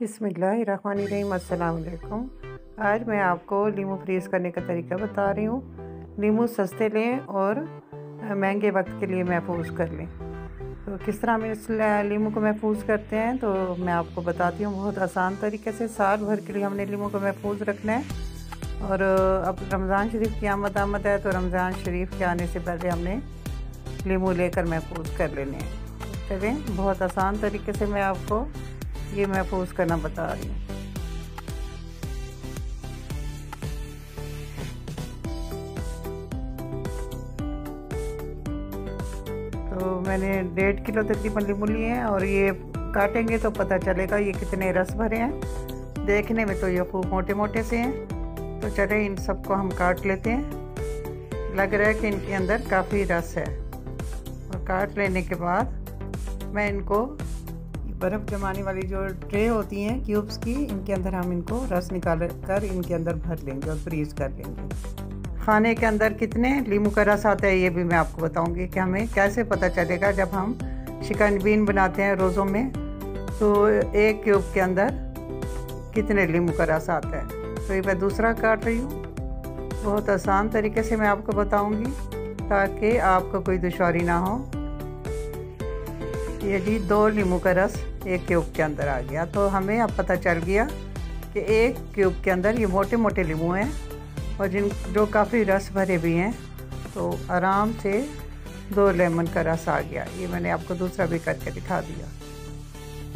बिस्मिल्लाहिर्रहमानिर्रहीम। अस्सलाम वालेकुम। आज मैं आपको लीमू फ्रीज़ करने का तरीका बता रही हूँ। लीमू सस्ते लें और महंगे वक्त के लिए महफूज कर लें। तो किस तरह हम इस लीमू को महफूज करते हैं तो मैं आपको बताती हूँ बहुत आसान तरीके से। साल भर के लिए हमने लीमू को महफूज रखना है। और अब रमज़ान शरीफ की आमद है, तो रमज़ान शरीफ के आने से पहले हमने लीमू लेकर महफूज कर लेने हैं। चलें, बहुत आसान तरीके से मैं आपको ये महफूज करना बता रही हूँ। तो मैंने 1.5 किलो तकरीबन लीमू लिए हैं और ये काटेंगे तो पता चलेगा ये कितने रस भरे हैं। देखने में तो ये खूब मोटे मोटे से हैं। तो चले इन सबको हम काट लेते हैं। लग रहा है कि इनके अंदर काफ़ी रस है। और काट लेने के बाद मैं इनको बर्फ़ जमाने वाली जो ट्रे होती हैं क्यूब्स की, इनके अंदर हम इनको रस निकाल कर इनके अंदर भर लेंगे और फ्रीज़ कर लेंगे। खाने के अंदर कितने लीमू का रस आता है ये भी मैं आपको बताऊंगी कि हमें कैसे पता चलेगा। जब हम शिकंजबीन बनाते हैं रोज़ों में तो 1 क्यूब के अंदर कितने लीमू का रस आता है। तो ये मैं दूसरा काट रही हूँ। बहुत आसान तरीके से मैं आपको बताऊँगी ताकि आपको कोई दुश्वारी ना हो। ये जी 2 लीमू का रस 1 क्यूब के अंदर आ गया। तो हमें अब पता चल गया कि 1 क्यूब के अंदर ये मोटे मोटे लीमू हैं और जो काफ़ी रस भरे भी हैं। तो आराम से 2 लेमन का रस आ गया। ये मैंने आपको दूसरा भी करके दिखा दिया।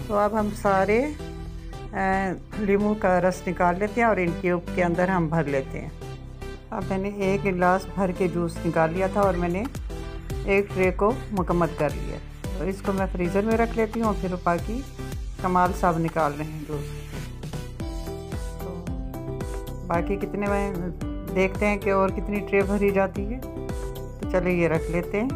तो अब हम सारे लीमू का रस निकाल लेते हैं और इन क्यूब के अंदर हम भर लेते हैं। अब मैंने 1 गिलास भर के जूस निकाल लिया था और मैंने 1 ट्रे को मुकम्मल कर लिया। तो इसको मैं फ्रीज़र में रख लेती हूँ। फिर बाकी कमाल साहब निकाल रहे हैं जूस। तो बाकी कितने में देखते हैं कि और कितनी ट्रे भरी जाती है। तो चलिए ये रख लेते हैं।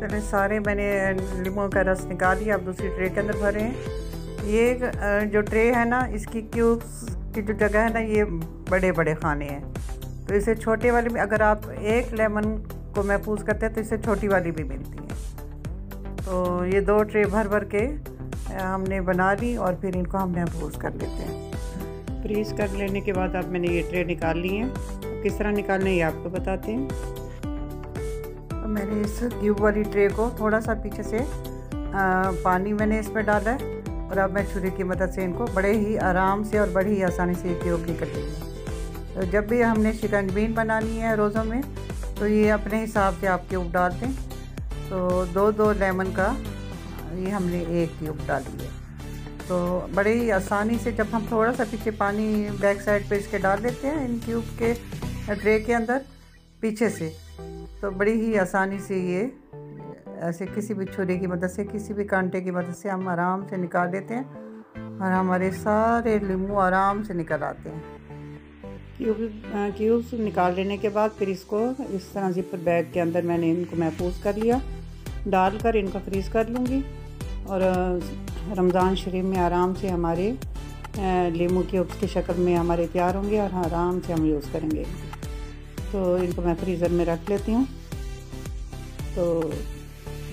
चलिए सारे मैंने लीमू का रस निकाल लिया। अब दूसरी ट्रे के अंदर भरे हैं। ये जो ट्रे है ना, इसकी क्यूब्स की जो जगह है ना, ये बड़े बड़े खाने हैं। तो इसे छोटे वाली में अगर आप 1 लेमन को महफूज करते हैं तो इसे छोटी वाली भी मिलती है। तो ये 2 ट्रे भर भर के हमने बना ली और फिर इनको हम महफूज कर लेते हैं। फ्रीज़ कर लेने के बाद अब मैंने ये ट्रे निकाल ली हैं। किस तरह निकालना है ये आपको बताते हैं। तो मैंने इस क्यूब वाली ट्रे को थोड़ा सा पीछे से पानी मैंने इसमें डाला है और अब मैं छुरी की मदद से इनको बड़े ही आराम से और बड़ी ही आसानी से क्यूब निकल लेंगे। तो जब भी हमने शिकंजबीन बनानी है रोज़ों में तो ये अपने हिसाब से आप क्यूब डालते हैं। तो 2 लेमन का ये हमने 1 क्यूब डाली है। तो बड़े ही आसानी से जब हम थोड़ा सा पीछे पानी बैक साइड पे इसके डाल लेते हैं इन क्यूब के ट्रे के अंदर पीछे से, तो बड़ी ही आसानी से ये ऐसे किसी भी छुरी की मदद से, किसी भी कांटे की मदद से हम आराम से निकाल लेते हैं और हमारे सारे लीमू आराम से निकल आते हैं। क्यूब्स निकाल लेने के बाद फिर इसको इस तरह जिपर बैग के अंदर मैंने इनको महफूज कर लिया। डालकर इनको फ्रीज़ कर लूँगी और रमज़ान शरीफ में आराम से हमारे लीमू क्यूब्स की शक्ल में हमारे तैयार होंगे और आराम से हम यूज़ करेंगे। तो इनको मैं फ्रीज़र में रख लेती हूँ। तो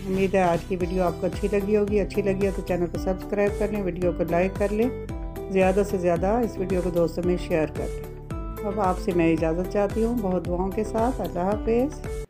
उम्मीद है आज की वीडियो आपको अच्छी लगी होगी। अच्छी लगी है तो चैनल को सब्सक्राइब कर लें, वीडियो को लाइक कर लें, ज़्यादा से ज़्यादा इस वीडियो को दोस्तों में शेयर कर लें। अब आपसे मैं इजाज़त चाहती हूँ बहुत दुआओं के साथ। अल्लाह हाफ़िज़।